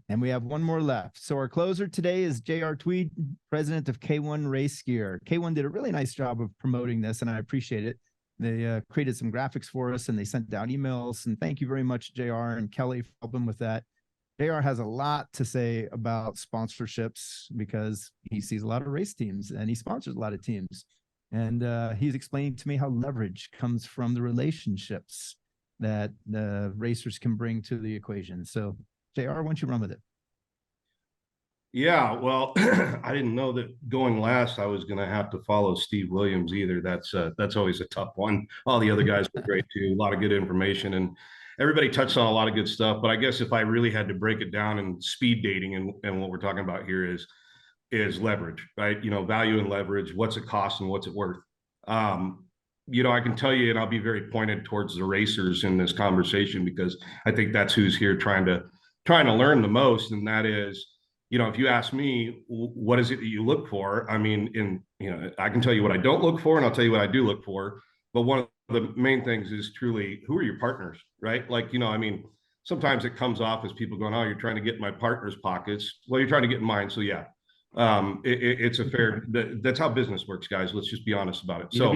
And we have one more left. So our closer today is J.R. Tweed, president of K1 Race Gear. K1 did a really nice job of promoting this, and I appreciate it. They created some graphics for us, and they sent out emails. And thank you very much, JR and Kelly, for helping with that. JR has a lot to say about sponsorships because he sees a lot of race teams and he sponsors a lot of teams. And he's explaining to me how leverage comes from the relationships that the racers can bring to the equation. So, JR, why don't you run with it? Yeah, well, I didn't know that going last, I was going to have to follow Steve Williams either. That's always a tough one. All the other guys were great too. A lot of good information, and everybody touched on a lot of good stuff. But I guess if I really had to break it down in speed dating, and what we're talking about here is leverage, right? Value and leverage. What's it cost and what's it worth? I can tell you, and I'll be very pointed towards the racers in this conversation because I think that's who's here trying to learn the most, and that is, if you ask me, what is it that you look for? I mean, I can tell you what I don't look for, and I'll tell you what I do look for. But one of the main things is truly, who are your partners, right? Like, sometimes it comes off as people going, oh, you're trying to get in my partner's pockets. Well, you're trying to get in mine. So yeah, it's a fair, that's how business works, guys. Let's just be honest about it. So,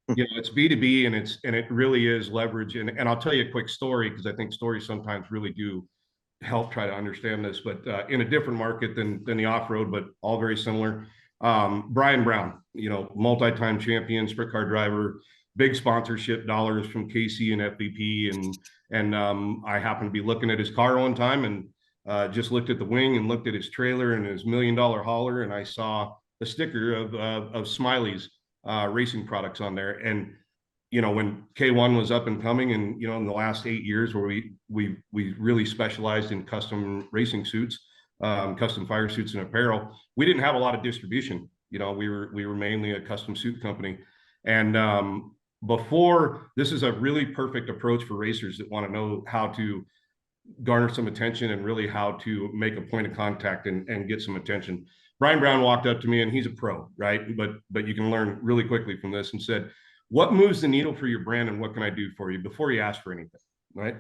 it's B2B, and it really is leverage. And I'll tell you a quick story, because I think stories sometimes really do help try to understand this, but in a different market than the off-road, but all very similar. Brian Brown, multi-time champion, sprint car driver, big sponsorship dollars from KC and FVP. And I happened to be looking at his car one time, and just looked at the wing and looked at his trailer and his $1 million hauler. And I saw a sticker of Smiley's racing products on there. And when K1 was up and coming, and in the last 8 years, where we really specialized in custom racing suits, custom fire suits and apparel, we didn't have a lot of distribution. We were mainly a custom suit company. And before, this is a really perfect approach for racers that want to know how to garner some attention and really how to make a point of contact and get some attention. Brian Brown walked up to me, and he's a pro, right? But you can learn really quickly from this, and said, what moves the needle for your brand, and what can I do for you, before you ask for anything, right?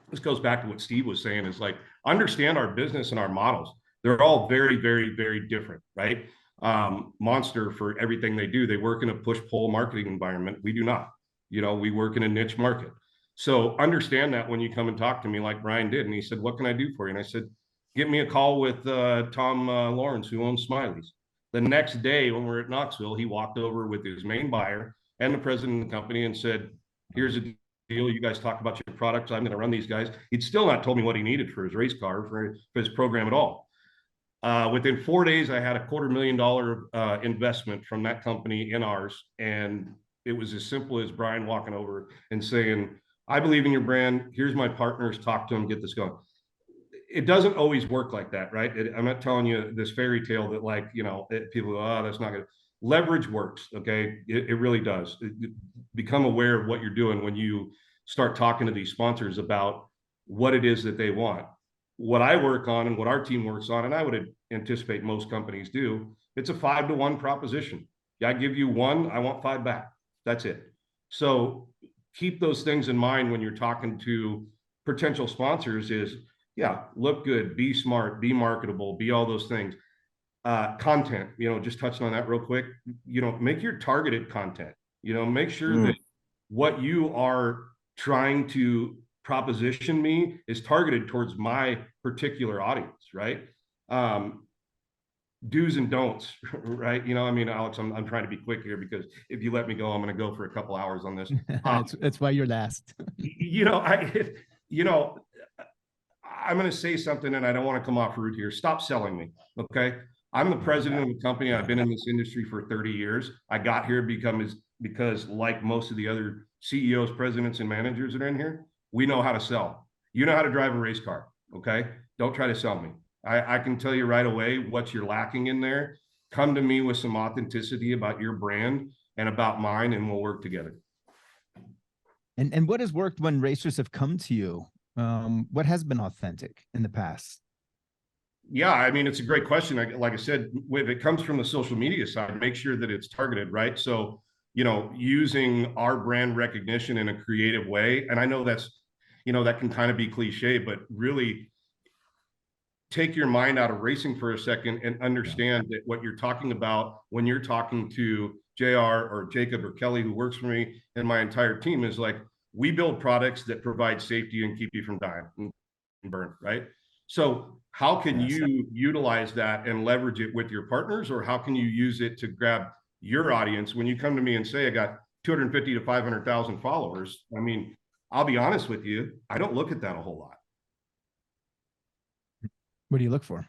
This goes back to what Steve was saying, is like, understand our business and our models. They're all very, very, very different, right? Monster, for everything they do, they work in a push-pull marketing environment. We do not. We work in a niche market. So understand that when you come and talk to me, like Brian did, and he said, what can I do for you? And I said, give me a call with Tom Lawrence, who owns Smiley's. The next day, when we're at Knoxville, he walked over with his main buyer and the president of the company and said, here's a deal. You guys talk about your products. I'm going to run these guys. He'd still not told me what he needed for his race car, for his program at all. Within 4 days, I had a $250,000 investment from that company in ours. And it was as simple as Brian walking over and saying, I believe in your brand. Here's my partners. Talk to them, get this going. It doesn't always work like that, right? I'm not telling you this fairy tale that, like, people go, oh, that's not good. Leverage works, okay? It really does. Become aware of what you're doing when you start talking to these sponsors about what it is that they want. What I work on and what our team works on, and I would anticipate most companies do, it's a 5-to-1 proposition. I give you 1, I want 5 back. That's it. So keep those things in mind when you're talking to potential sponsors. Is, yeah, look good, be smart, be marketable, be all those things. Content, just touching on that real quick, make your targeted content, make sure that what you are trying to proposition me is targeted towards my particular audience, right? Do's and don'ts, right? Alex, I'm trying to be quick here, because if you let me go, I'm going to go for a couple hours on this. That's why you're last. I'm going to say something, and I don't want to come off rude here. Stop selling me, okay? I'm the president of a company. I've been in this industry for 30 years. I got here because, like most of the other CEOs, presidents, and managers that are in here, we know how to sell. You know how to drive a race car, okay? Don't try to sell me. I can tell you right away what you're lacking in there. Come to me with some authenticity about your brand and about mine, and we'll work together. And what has worked when racers have come to you? What has been authentic in the past? Yeah, it's a great question. Like I said, if it comes from the social media side, make sure that it's targeted, right? So, using our brand recognition in a creative way. And I know that's, that can kind of be cliche, but really take your mind out of racing for a second and understand that what you're talking about when you're talking to JR or Jacob or Kelly, who works for me, and my entire team, is like, we build products that provide safety and keep you from dying and burn, right? So how can you utilize that and leverage it with your partners, or how can you use it to grab your audience? When you come to me and say, I got 250 to 500,000 followers, I mean, I'll be honest with you, I don't look at that a whole lot. What do you look for?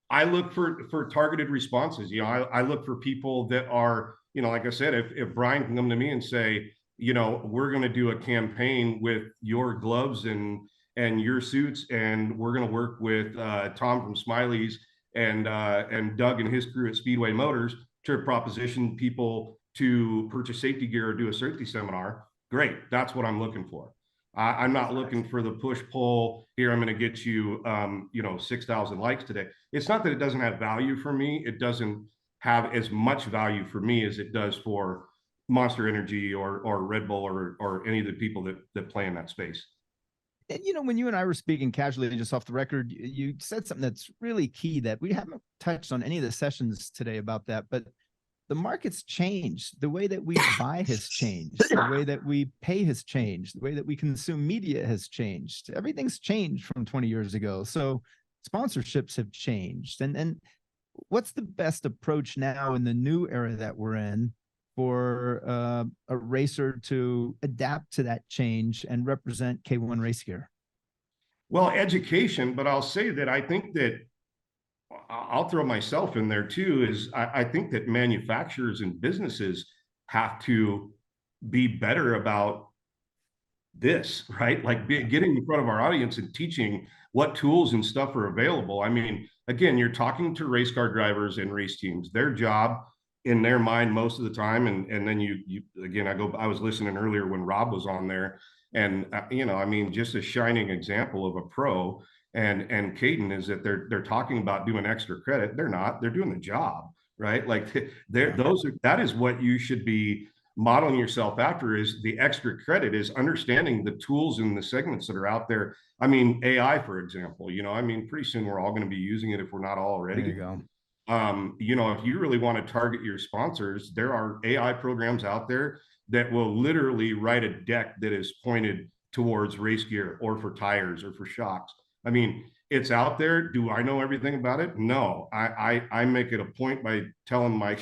I look for targeted responses. You know, I look for people that are, you know, like I said, if Brian can come to me and say, you know, we're going to do a campaign with your gloves and your suits, and we're going to work with Tom from Smiley's and Doug and his crew at Speedway Motors to proposition people to purchase safety gear or do a safety seminar. Great, that's what I'm looking for. I'm not looking for the push pull here. I'm going to get you, you know, 6,000 likes today. It's not that it doesn't have value for me. It doesn't have as much value for me as it does for Monster Energy or Red Bull or any of the people that play in that space. And, you know, when you and I were speaking casually just off the record, you said something that's really key that we haven't touched on any of the sessions today about that, but the market's changed. The way that we buy has changed. The way that we pay has changed. The way that we consume media has changed. Everything's changed from 20 years ago. So sponsorships have changed. And what's the best approach now in the new era that we're in for a racer to adapt to that change and represent K1 race gear? Well, education, but I'll say that I think that I'll throw myself in there too, is I think that manufacturers and businesses have to be better about this, right? Like getting in front of our audience and teaching what tools and stuff are available. I mean, again, you're talking to race car drivers and race teams. Their job in their mind most of the time, and then you again, I was listening earlier when Rob was on there, and you know, I mean, just a shining example of a pro. And Caden is that they're talking about doing extra credit. They're not. They're doing the job, right? Like that is what you should be modeling yourself after, is the extra credit, is understanding the tools and the segments that are out there. I mean, AI, for example, you know, I mean, pretty soon we're all going to be using it if we're not already. There you go. You know, if you really want to target your sponsors, there are AI programs out there that will literally write a deck that is pointed towards race gear or for tires or for shocks. I mean, it's out there. Do I know everything about it? No. I make it a point by telling my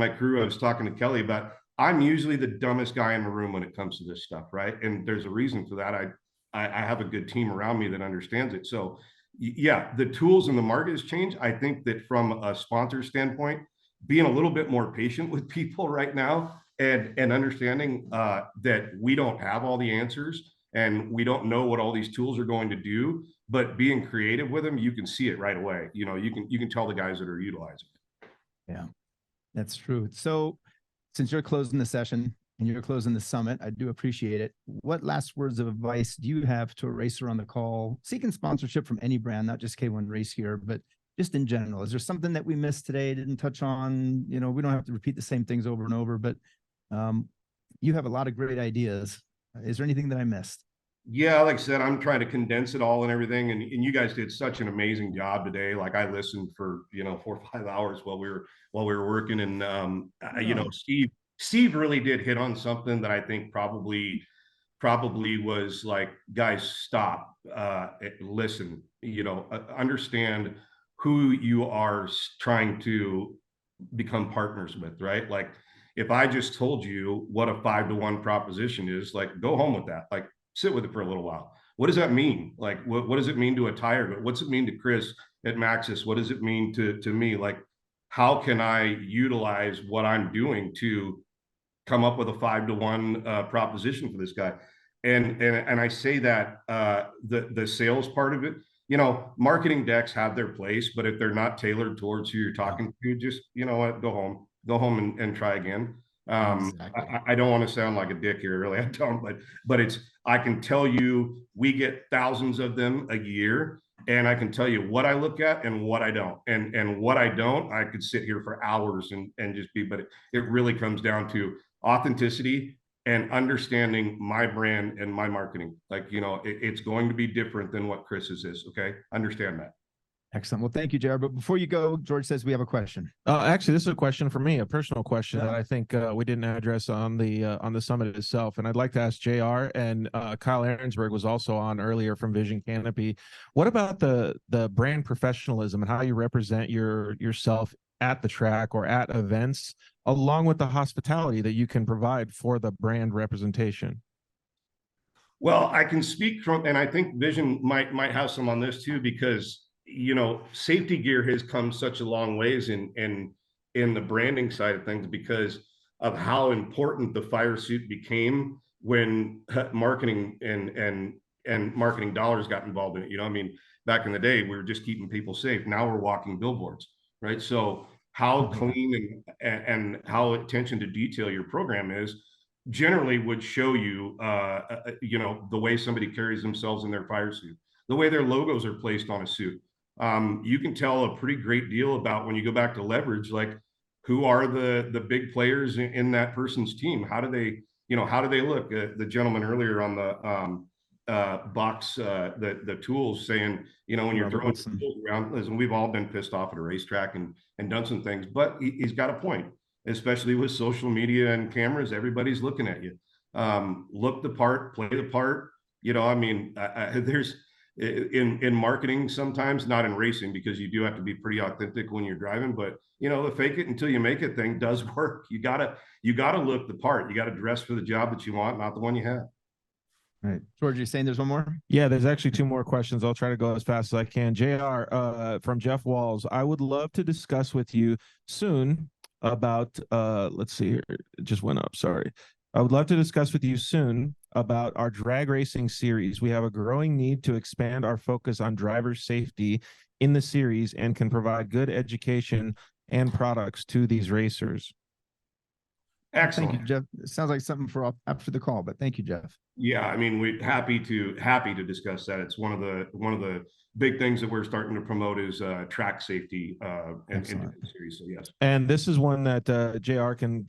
crew, I was talking to Kelly about, I'm usually the dumbest guy in the room when it comes to this stuff, right? And there's a reason for that. I have a good team around me that understands it. So yeah, the tools in the market has changed. I think that from a sponsor standpoint, being a little bit more patient with people right now, and understanding that we don't have all the answers and we don't know what all these tools are going to do, but being creative with them, you can see it right away. You know, you can tell the guys that are utilizing it. Yeah, that's true. So since you're closing the session and you're closing the summit, I do appreciate it. What last words of advice do you have to a racer on the call seeking sponsorship from any brand, not just K1 Race Gear, but just in general? Is there something that we missed today, didn't touch on? You know, we don't have to repeat the same things over and over, but you have a lot of great ideas. Is there anything that I missed? Yeah, like I said, I'm trying to condense it all and everything. And you guys did such an amazing job today. Like, I listened for, you know, 4 or 5 hours while we were working. And you know, Steve really did hit on something that I think probably was like, guys, stop, listen, you know, understand who you are trying to become partners with, right? Like, if I just told you what a 5-to-1 proposition is, like, go home with that. Like, sit with it for a little while. What does that mean? Like, what does it mean to a tire? What's it mean to Chris at Maxxis? What does it mean to me? Like, how can I utilize what I'm doing to come up with a 5-to-1 proposition for this guy? And I say that the sales part of it, you know, marketing decks have their place, but if they're not tailored towards who you're talking to, just, you know what, go home and try again. Exactly. I don't want to sound like a dick here, really. I don't, but I can tell you, we get thousands of them a year, and I can tell you what I look at and what I don't, and what I don't, I could sit here for hours and just be, but it really comes down to authenticity and understanding my brand and my marketing. Like, you know, it's going to be different than what Chris's is. Okay. Understand that. Excellent. Well, thank you, JR. But before you go, George says we have a question. Actually, this is a question for me, a personal question that Yeah. I think we didn't address on the summit itself, and I'd like to ask JR, and Kyle Ahrensberg was also on earlier from Vision Canopy. What about the brand professionalism and how you represent yourself at the track or at events, along with the hospitality that you can provide for the brand representation? Well, I can speak from, and I think Vision might have some on this too, because safety gear has come such a long ways in the branding side of things because of how important the fire suit became when marketing and marketing dollars got involved in it. I mean, back in the day, we were just keeping people safe. Now we're walking billboards, right? So how clean and how attention to detail your program is generally would show you, the way somebody carries themselves in their fire suit, the way their logos are placed on a suit. You can tell a pretty great deal about, when you go back to leverage, like who are the big players in that person's team? How do they look? The gentleman earlier on the box, the tools, saying, when you're throwing tools around, listen, we've all been pissed off at a racetrack and done some things, but he's got a point, especially with social media and cameras. Everybody's looking at you. Look the part, play the part. I mean, there's in marketing sometimes, not in racing, because you do have to be pretty authentic when you're driving, but the fake it until you make it thing does work. You gotta look the part. You gotta dress for the job that you want, not the one you have. All right. George, you're saying there's one more? Yeah, there's actually two more questions. I'll try to go as fast as I can. JR, from Jeff Walls, I would love to discuss with you soon about, let's see here, it just went up, sorry. I would love to discuss with you soon about our drag racing series. We have a growing need to expand our focus on driver safety in the series and can provide good education and products to these racers. Excellent. Thank you, Jeff. It sounds like something for after the call, but thank you, Jeff. Yeah, I mean, we're happy to discuss that. It's one of the big things that we're starting to promote is track safety in the series. So yes. And this is one that JR can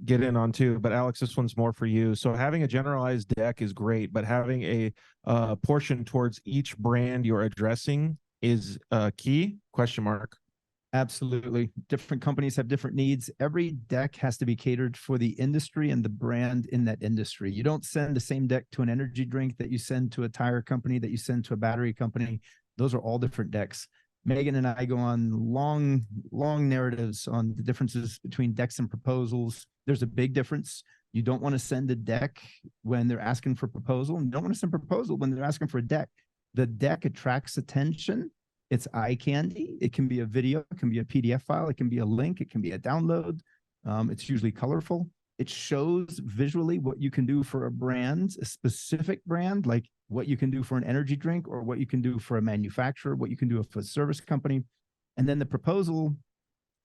get in on too. But Alex, this one's more for you. So having a generalized deck is great, but having a portion towards each brand you're addressing is key? ? Absolutely. Different companies have different needs. Every deck has to be catered for the industry and the brand in that industry. You don't send the same deck to an energy drink that you send to a tire company, that you send to a battery company. Those are all different decks. Megan and I go on long narratives on the differences between decks and proposals. There's a big difference. You don't want to send a deck when they're asking for proposal, and you don't want to send proposal when they're asking for a deck. The deck attracts attention. It's eye candy. It can be a video, it can be a PDF file, it can be a link, it can be a download. It's usually colorful. It shows visually what you can do for a brand, a specific brand, like what you can do for an energy drink or what you can do for a manufacturer, what you can do for a service company. And then the proposal,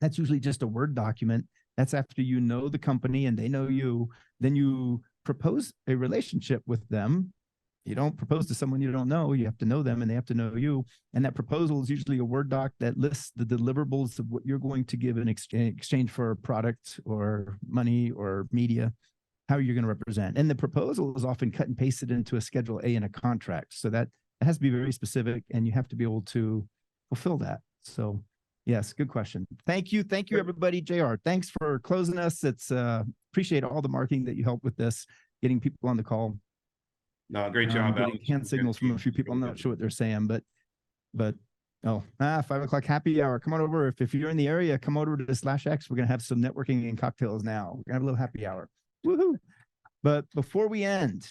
that's usually just a Word document. That's after you know the company and they know you. Then you propose a relationship with them. You don't propose to someone you don't know. You have to know them and they have to know you. And that proposal is usually a Word doc that lists the deliverables of what you're going to give in exchange for a product or money or media, how you're going to represent. And the proposal is often cut and pasted into a Schedule A in a contract. So that it has to be very specific and you have to be able to fulfill that. So yes, good question. Thank you. Thank you, everybody. JR, thanks for closing us. It's appreciate all the marketing that you helped with this, getting people on the call. No, great job. Getting hand signals from a few people. I'm not sure what they're saying, but 5 o'clock happy hour. Come on over. If you're in the area, come over to the /X. We're going to have some networking and cocktails now. We're going to have a little happy hour. Woohoo. But before we end,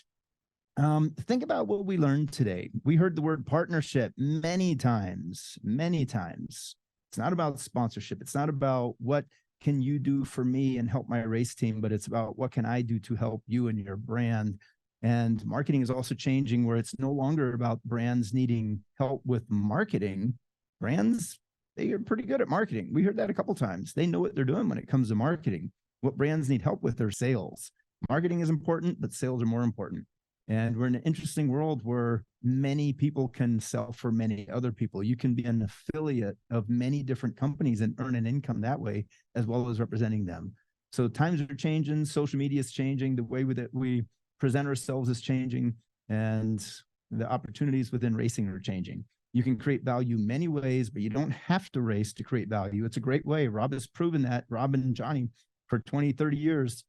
think about what we learned today. We heard the word partnership many times. It's not about sponsorship. It's not about what can you do for me and help my race team, but it's about what can I do to help you and your brand. And marketing is also changing where it's no longer about brands needing help with marketing. Brands, they are pretty good at marketing. We heard that a couple of times. They know what they're doing when it comes to marketing. What brands need help with are sales. Marketing is important, but sales are more important. And we're in an interesting world where many people can sell for many other people. You can be an affiliate of many different companies and earn an income that way, as well as representing them. So times are changing. Social media is changing. The way that we present ourselves is changing, and the opportunities within racing are changing. You can create value many ways, but you don't have to race to create value. It's a great way. Rob has proven that. Rob and Johnny, for 20, 30 years,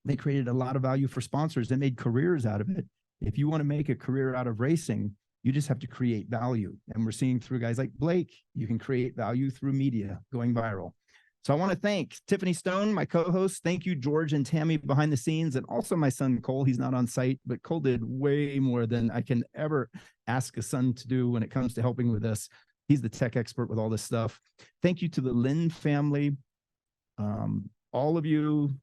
they created a lot of value for sponsors. They made careers out of it. If you want to make a career out of racing, you just have to create value. And we're seeing through guys like Blake, you can create value through media going viral. So I want to thank Tiffany Stone, my co-host. Thank you, George and Tammy behind the scenes, and also my son, Cole. He's not on site, but Cole did way more than I can ever ask a son to do when it comes to helping with this. He's the tech expert with all this stuff. Thank you to the Lynn family. All of you,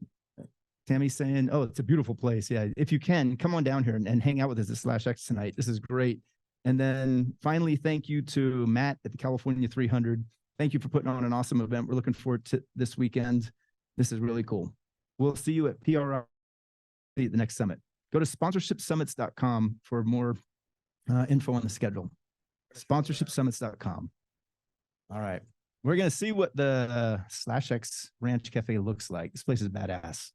Tammy's saying, oh, it's a beautiful place. Yeah, if you can, come on down here and hang out with us at /X tonight. This is great. And then finally, thank you to Matt at the California 300. Thank you for putting on an awesome event. We're looking forward to this weekend. This is really cool. We'll see you at PRI at the next summit. Go to sponsorshipsummits.com for more info on the schedule. Sponsorshipsummits.com. All right. We're going to see what the /X Ranch Cafe looks like. This place is badass.